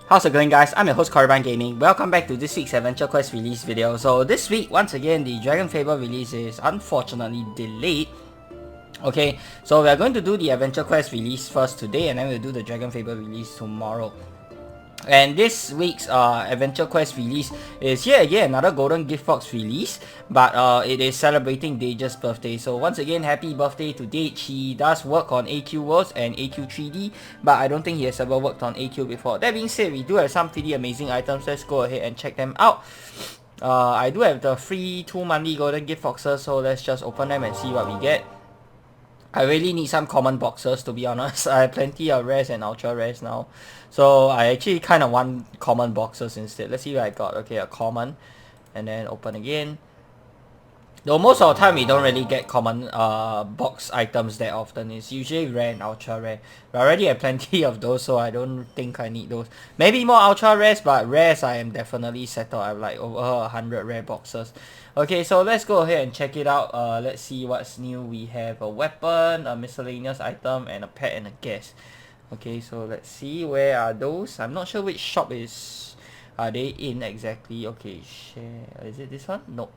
How's it going, guys? I'm your host Korriban Gaming. Welcome back to this week's Adventure Quest release video. So this week, once again, the Dragon Faber release is unfortunately delayed. Okay, so we are going to do the Adventure Quest release first today, and then we'll do the Dragon Faber release tomorrow. And this week's Adventure Quest release is yet again another Golden Gift Box release, but it is celebrating Dage's birthday. So once again, happy birthday to Dage. He does work on AQ Worlds and AQ 3D, but I don't think he has ever worked on AQ before. That being said, we do have some pretty amazing items. Let's go ahead and check them out. I do have the free 2 monthly Golden Gift Boxes, so let's just open them and see what we get. I really need some common boxes, to be honest. I have plenty of rares and ultra rares now, so I actually kind of want common boxes instead. Let's see what I got. Okay, a common, and then open again. Though most of the time we don't really get common box items that often. It's usually rare and ultra rare. We already have plenty of those, so I don't think I need those. Maybe more ultra rares, but rares I am definitely settled. I have like over 100 rare boxes. Okay, so let's go ahead and check it out. Let's see what's new. We have a weapon, a miscellaneous item, and a pet and a guest. Okay, so let's see, where are those? I'm not sure which shop are they in exactly. Okay, share. Is it this one? Nope.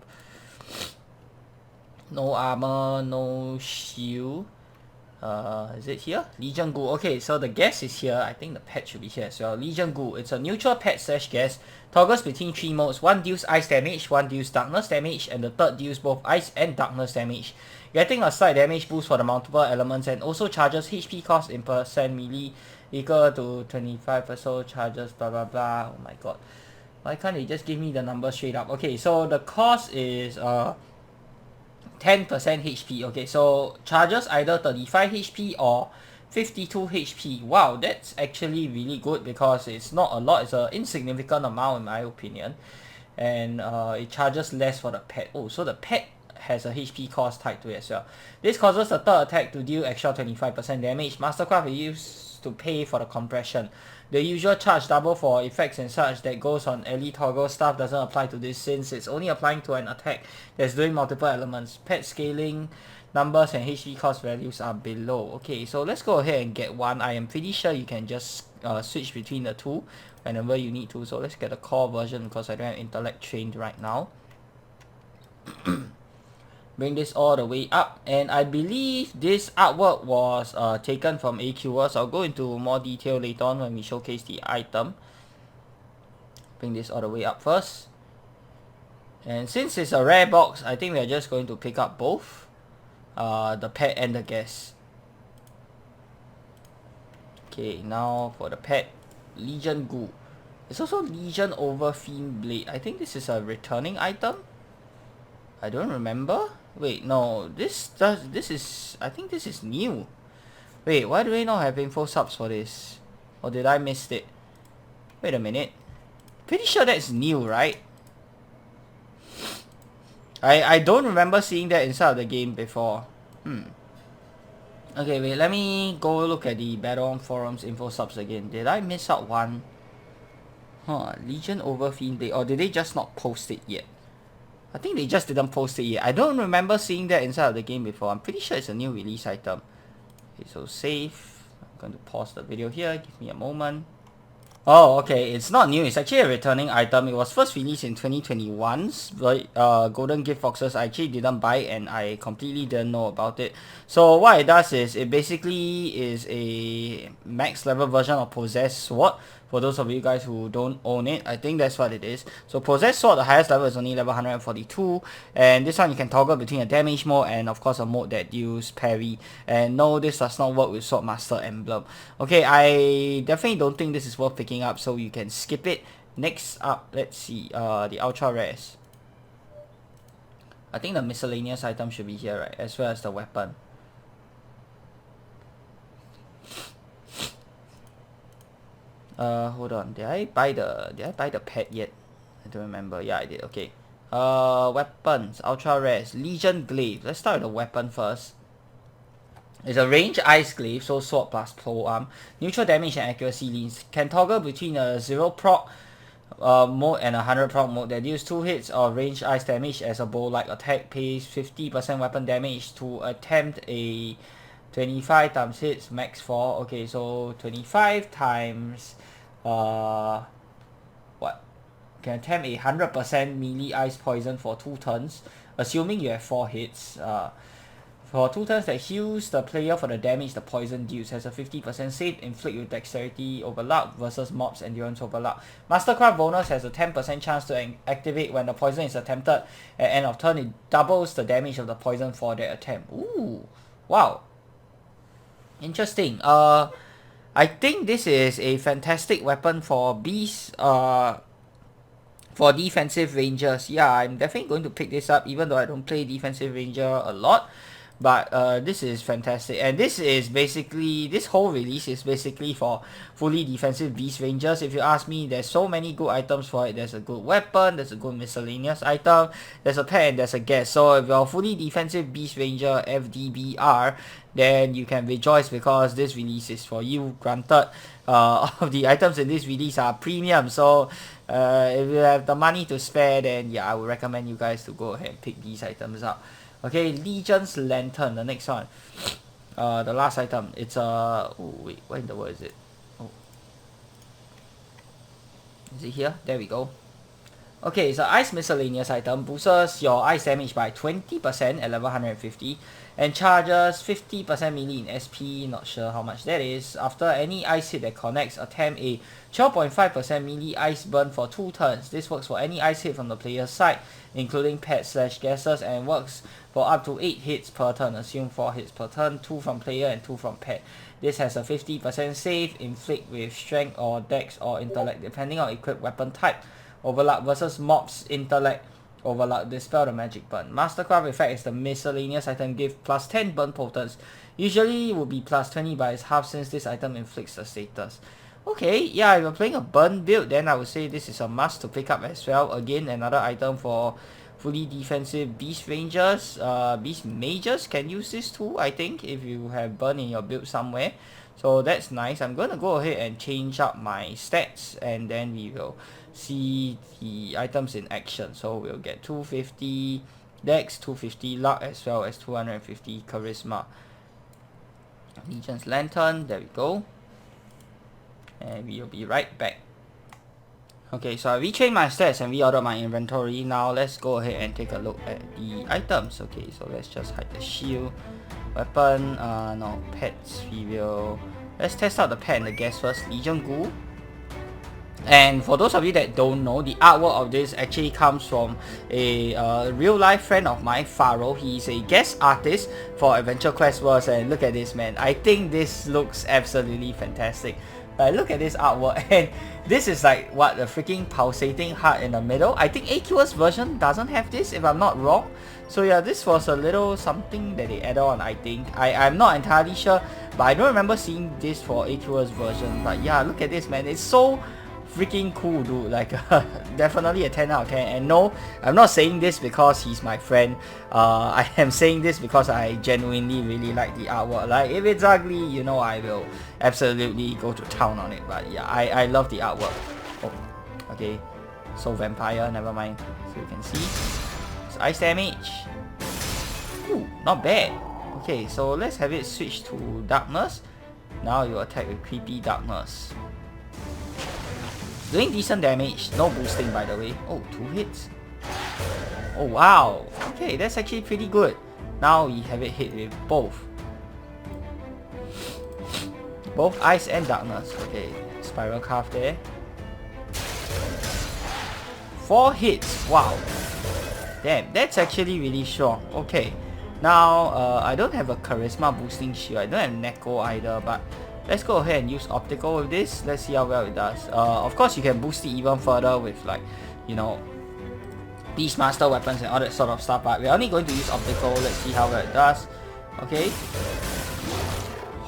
No armor, no shield. Is it here? Legion Ghoul. Okay, so the guest is here. I think the pet should be here as well. Legion Ghoul. It's a neutral pet / guest. Toggles between 3 modes. One deals ice damage, one deals darkness damage, and the third deals both ice and darkness damage. Getting a slight damage boost for the multiple elements, and also charges HP cost in percent melee equal to 25 or so, charges blah blah blah. Oh my god. Why can't they just give me the number straight up? Okay, so the cost is 10% HP. Okay, so charges either 35 HP or 52 HP. Wow, that's actually really good because it's not a lot. It's an insignificant amount in my opinion. And it charges less for the pet. Oh, so the pet has a HP cost tied to it as well. This causes the third attack to deal extra 25% damage. Mastercraft is used to pay for the compression. The usual charge double for effects and such that goes on elite toggle stuff doesn't apply to this since it's only applying to an attack that's doing multiple elements. Pet scaling numbers and HP cost values are below. Okay, so let's go ahead and get one. I am pretty sure you can just switch between the two whenever you need to. So let's get the core version because I don't have intellect trained right now. Bring this all the way up, and I believe this artwork was taken from AQ Worlds. I'll go into more detail later on when we showcase the item. Bring this all the way up first, and since it's a rare box, I think we're just going to pick up both the pet and the guest. Okay, now for the pet, Legion Ghoul. It's also Legion Overfiend Blade. I think this is a returning item. I don't remember. Wait, no, I think this is new. Wait, why do we not have info subs for this? Or did I miss it? Wait a minute. Pretty sure that's new, right? I don't remember seeing that inside of the game before. Okay, wait, let me go look at the Battleon forums info subs again. Did I miss out one? Legion Overfiend Blade. Or did they just not post it yet? I think they just didn't post it yet. I don't remember seeing that inside of the game before. I'm pretty sure it's a new release item. Okay, so save. I'm going to pause the video here. Give me a moment. Oh, okay. It's not new. It's actually a returning item. It was first released in 2021's Golden Gift Boxes. I actually didn't buy it and I completely didn't know about it. So what it does is it basically is a max level version of Possessed Sword. For those of you guys who don't own it, I think that's what it is. So Possessed Sword, the highest level is only level 142. And this one you can toggle between a damage mode and of course a mode that deals parry. And no, this does not work with Swordmaster Emblem. Okay, I definitely don't think this is worth picking up, so you can skip it. Next up, let's see, the ultra rares. I think the miscellaneous item should be here, right? As well as the weapon. Hold on. Did I buy the pet yet? I don't remember. Yeah, I did. Okay. Weapons, ultra rares, Legion Glaive. Let's start with the weapon first. It's a range ice glaive, so sword plus pole arm. Neutral damage and accuracy leans. Can toggle between a 0 proc mode and a 100 proc mode that deals 2 hits or range ice damage as a bow-like attack. Pays 50% weapon damage to attempt a 25 times hits, max 4. Okay, so 25 times What? Can attempt a 100% melee ice poison for 2 turns, assuming you have 4 hits. For 2 turns that heals the player for the damage the poison deals. Has a 50% save, inflict with dexterity overlap versus mobs endurance overlap. Mastercraft bonus has a 10% chance to activate when the poison is attempted at end of turn. It doubles the damage of the poison for that attempt. Ooh, wow. Interesting. I think this is a fantastic weapon for beasts. For defensive rangers. Yeah, I'm definitely going to pick this up, even though I don't play defensive ranger a lot. But this is fantastic, and this is basically, this whole release is basically for fully defensive beast rangers. If you ask me, there's so many good items for it. There's a good weapon, there's a good miscellaneous item, there's a pet, and there's a guest. So if you're a fully defensive beast ranger FDBR, then you can rejoice because this release is for you. Granted, all of the items in this release are premium, so if you have the money to spare, then yeah, I would recommend you guys to go ahead and pick these items up. Okay, Legion's Lantern, the next one. The last item. It's oh wait, where in the world is it? Oh. Is it here? There we go. Okay, it's an ice miscellaneous item. Boosts your ice damage by 20% at level 150 and charges 50% melee in SP. Not sure how much that is. After any ice hit that connects, attempt a 12.5% melee ice burn for 2 turns. This works for any ice hit from the player's side, including pet/gases, and works for up to 8 hits per turn. Assume 4 hits per turn, 2 from player and 2 from pet. This has a 50% save, inflict with strength or dex or intellect depending on equipped weapon type. Overlap versus mobs, intellect, overlap, dispel the magic burn. Mastercraft effect is the miscellaneous item give plus 10 burn potence. Usually would be plus 20 by its half since this item inflicts the status. Okay, yeah, if you're playing a burn build, then I would say this is a must to pick up as well. Again, another item for fully defensive beast rangers. Beast mages can use this too, I think, if you have burn in your build somewhere. So that's nice. I'm going to go ahead and change up my stats, and then we will see the items in action. So we'll get 250 dex, 250 luck, as well as 250 charisma. Legion's Lantern, there we go. And we'll be right back. Okay, so I retrained my stats and reordered my inventory. Now let's go ahead and take a look at the items. Okay, so let's just hide the shield. Weapon, no, pets, we will... Let's test out the pet and the guest first. Legion Ghoul. And for those of you that don't know, the artwork of this actually comes from a real life friend of mine, Faro. He's a guest artist for Adventure Quest Worlds, and look at this, man. I think this looks absolutely fantastic. Look at this artwork, and this is like, what, a freaking pulsating heart in the middle. I think AQW's version doesn't have this, if I'm not wrong. So yeah, this was a little something that they added on, I think. I'm not entirely sure, but I don't remember seeing this for AQW's version. But yeah, look at this, man. It's so freaking cool, dude. Like definitely a 10 out of 10. And no, I'm not saying this because he's my friend. I am saying this because I genuinely really like the artwork. Like, if it's ugly, you know, I will absolutely go to town on it. But yeah, I love the artwork. Oh, okay. So vampire, never mind. So you can see it's ice damage. Ooh, not bad. Okay, so let's have it switch to darkness. Now you attack with creepy darkness. Doing decent damage, no boosting by the way. Oh, 2 hits. Oh wow. Okay, that's actually pretty good. Now we have it hit with both. Both ice and darkness. Okay, spiral calf there. 4 hits. Wow. Damn, that's actually really strong. Okay. Now, I don't have a charisma boosting shield. I don't have Neko either, but let's go ahead and use optical with this. Let's see how well it does. Of course, you can boost it even further with, like, you know, Beastmaster weapons and all that sort of stuff. But we're only going to use optical. Let's see how well it does. Okay.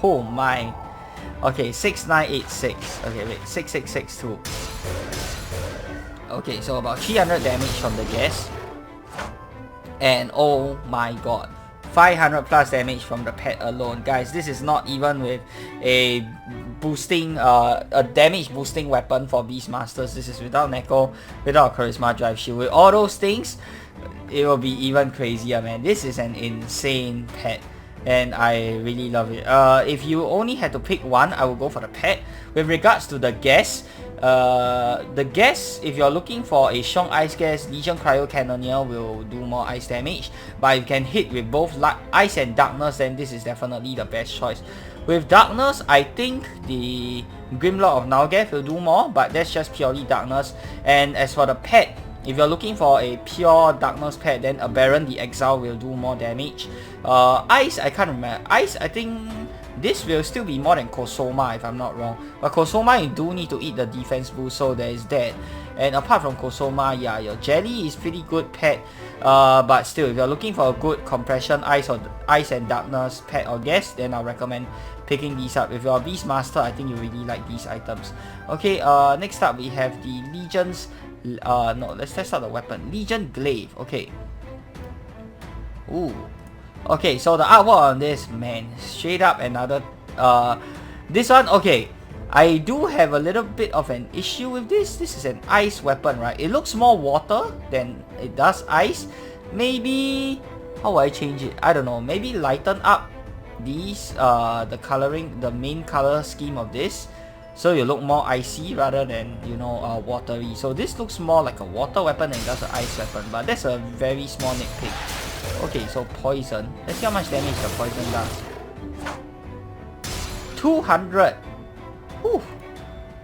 Oh my. Okay, 6986. Okay, wait, 6662. Okay, so about 300 damage from the guest. And oh my god, 500 plus damage from the pet alone. Guys, this is not even with a boosting, a damage boosting weapon for Beastmasters. This is without Neko, without Charisma Drive Shield. With all those things, it will be even crazier, man. This is an insane pet, and I really love it. If you only had to pick one, I would go for the pet. With regards to the guest, The gas, if you're looking for a strong ice gas, Legion Cryo Cannoneer will do more ice damage. But if you can hit with both ice and darkness, then this is definitely the best choice. With darkness, I think the Grimlock of Nalgath will do more, but that's just purely darkness. And as for the pet, if you're looking for a pure darkness pet, then a Baron the Exile will do more damage. Ice, I can't remember. Ice, I think this will still be more than Kosoma if I'm not wrong. But Kosoma, you do need to eat the defense boost, so there is that. And apart from Kosoma, yeah, your Jelly is pretty good pet. But still, if you're looking for a good compression ice or ice and darkness pet or gas, then I'll recommend picking these up. If you're a Beastmaster, I think you really like these items. Okay, next up we have the Legion's no, let's test out the weapon. Legion Glaive. Okay. Ooh. Okay, so the artwork on this, man, straight up another this one, okay. I do have a little bit of an issue with this. This is an ice weapon, right? It looks more water than it does ice. Maybe how will I change it? I don't know. Maybe lighten up these the coloring, the main color scheme of this, so you look more icy rather than, you know, watery. So this looks more like a water weapon than it does an ice weapon, but that's a very small nitpick. Okay, so poison. Let's see how much damage the poison does. 200. Whew.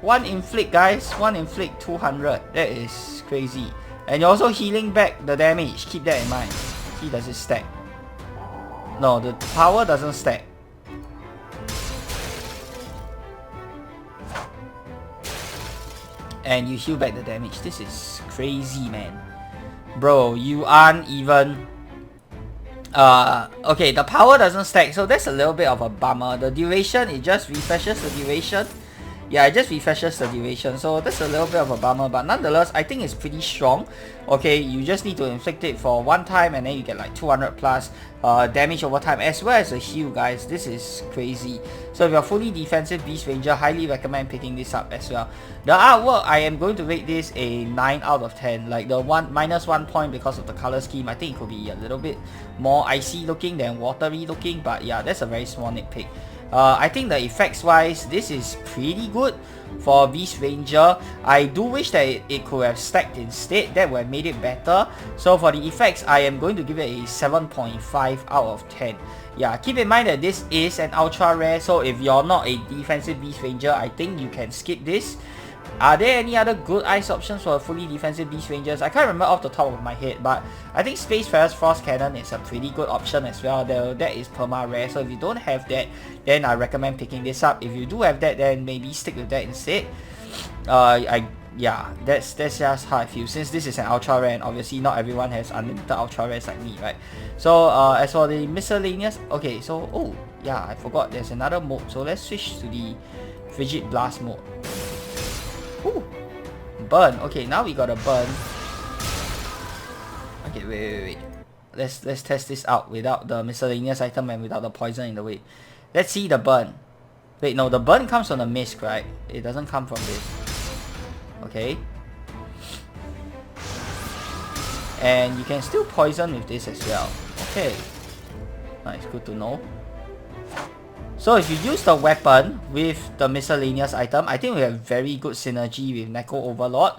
One inflict, guys. One inflict, 200. That is crazy. And you're also healing back the damage. Keep that in mind. See, does it stack? No, the power doesn't stack. And you heal back the damage. This is crazy, man. Bro, you aren't even... okay, the power doesn't stack, so that's a little bit of a bummer. The duration, it just refreshes the duration. Yeah, it just refreshes the duration, so that's a little bit of a bummer, but nonetheless, I think it's pretty strong. Okay, you just need to inflict it for one time, and then you get like 200 plus damage over time, as well as a heal, guys. This is crazy. So if you're fully defensive Beast Ranger, highly recommend picking this up as well. The artwork, I am going to rate this a 9 out of 10. Like the -1 point because of the color scheme. I think it could be a little bit more icy looking than watery looking, but yeah, that's a very small nitpick. I think the effects wise, this is pretty good for Beast Ranger. I do wish that it could have stacked instead. That would have made it better. So for the effects, I am going to give it a 7.5 out of 10. Yeah, keep in mind that this is an ultra rare, so if you're not a defensive Beast Ranger, I think you can skip this. Are there any other good ice options for fully defensive Beast Rangers? I can't remember off the top of my head, but I think Spacefarer's Frost Cannon is a pretty good option as well. That is perma rare, so if you don't have that, then I recommend picking this up. If you do have that, then maybe stick with that instead. Yeah, that's just how I feel, since this is an ultra rare and obviously not everyone has unlimited ultra rares like me, right? So as for the miscellaneous, okay, so oh yeah, I forgot there's another mode, so let's switch to the Frigid Blast mode. Ooh, burn. Okay, now we got a burn. Okay, wait. Let's test this out without the miscellaneous item and without the poison in the way. Let's see the burn. Wait, no, the burn comes from the mist, right? It doesn't come from this. Okay. And you can still poison with this as well. Okay. Nice, good to know. So if you use the weapon with the miscellaneous item, I think we have very good synergy with Necro Overlord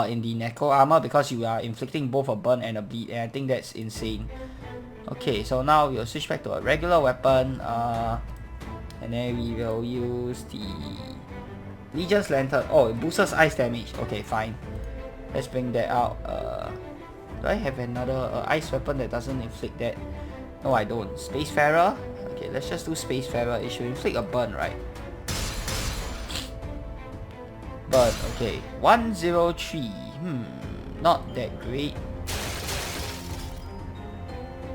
in the Necro armor, because you are inflicting both a burn and a bleed, and I think that's insane. Okay, so now we'll switch back to a regular weapon, and then we will use the Legion's Lantern. Oh, it boosts ice damage. Okay, fine. Let's bring that out. Do I have another ice weapon that doesn't inflict that? No, I don't. Spacefarer. Okay, let's just do Spacefarer. It should inflict a burn, right? Burn, okay. 103. Not that great.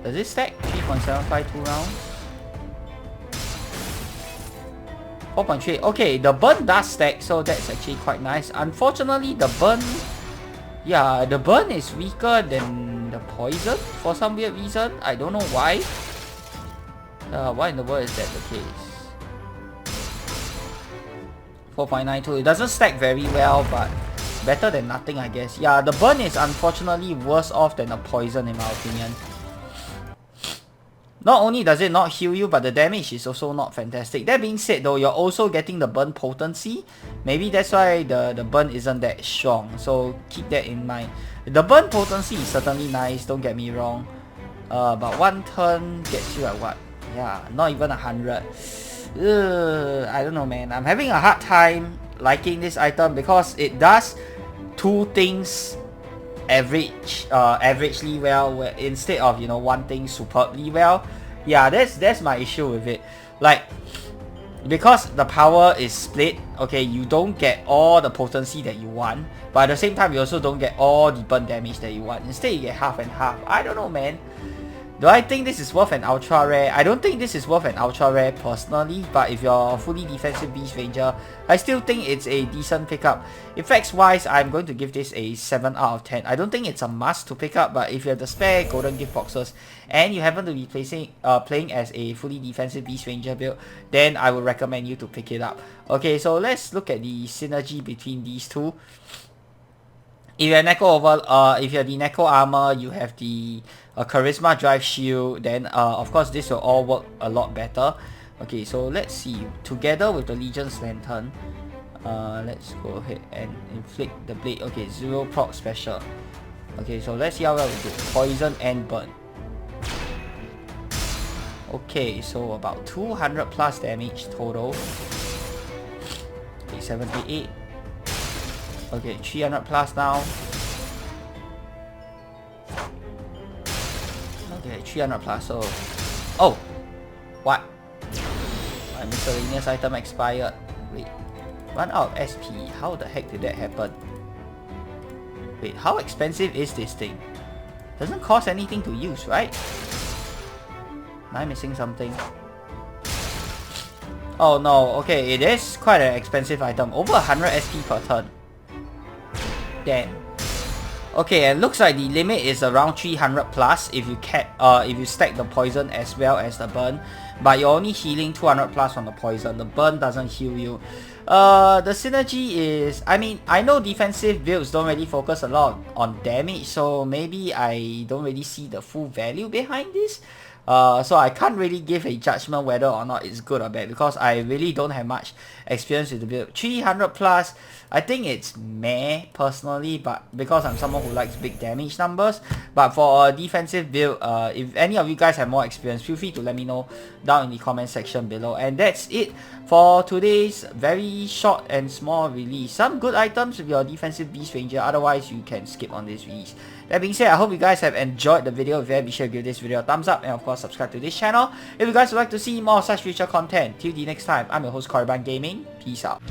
Does it stack? 3.752 rounds? 4.3. Okay, the burn does stack, so that's actually quite nice. Unfortunately, the burn... Yeah, the burn is weaker than the poison for some weird reason. I don't know why. Why in the world is that the case? 4.92. It doesn't stack very well, but better than nothing, I guess. Yeah, the burn is unfortunately worse off than the poison in my opinion. Not only does it not heal you, but the damage is also not fantastic. That being said though, you're also getting the burn potency. Maybe that's why the burn isn't that strong. So keep that in mind. The burn potency is certainly nice, don't get me wrong. But one turn gets you at what? Yeah, not even 100. I don't know, man. I'm having a hard time liking this item because it does two things averagely well, instead of, you know, one thing superbly well. Yeah, that's my issue with it. Like, because the power is split, okay, you don't get all the potency that you want, but at the same time you also don't get all the burn damage that you want. Instead you get half and half. I don't know, man. Do I think this is worth an ultra rare? I don't think this is worth an ultra rare personally, but if you're a fully defensive Beast Ranger, I still think it's a decent pickup. Effects wise, I'm going to give this a 7 out of 10. I don't think it's a must to pick up, but if you have the spare golden gift boxes and you happen to be playing as a fully defensive Beast Ranger build, then I would recommend you to pick it up. Okay, so let's look at the synergy between these two. If you have if you have the Neko armor, you have the charisma drive shield, then of course this will all work a lot better. Okay, so let's see. Together with the Legion's Lantern, let's go ahead and inflict the blade. Okay, 0 proc special. Okay, so let's see how well we do. Poison and burn. Okay, so about 200 plus damage total. Okay, 78. Okay, 300 plus now. Okay, 300 plus, so... Oh! What? My miscellaneous item expired. Wait. Run out of SP. How the heck did that happen? Wait, how expensive is this thing? Doesn't cost anything to use, right? Am I missing something? Oh no, okay, it is quite an expensive item. Over 100 SP per turn. Damn. Okay, and looks like the limit is around 300 plus if you stack the poison as well as the burn, but you're only healing 200 plus from the poison. The burn doesn't heal you. The synergy is, I mean, I know defensive builds don't really focus a lot on damage, so maybe I don't really see the full value behind this. So I can't really give a judgment whether or not it's good or bad because I really don't have much experience with the build. 300 plus, I think it's meh personally, but because I'm someone who likes big damage numbers. But for a defensive build, if any of you guys have more experience, feel free to let me know down in the comment section below. And that's it for today's very short and small release. Some good items with your defensive Beast Ranger, otherwise you can skip on this release. That being said, I hope you guys have enjoyed the video. If you have, be sure to give this video a thumbs up and of course subscribe to this channel if you guys would like to see more such future content. Till the next time, I'm your host Korriban Gaming. Peace out.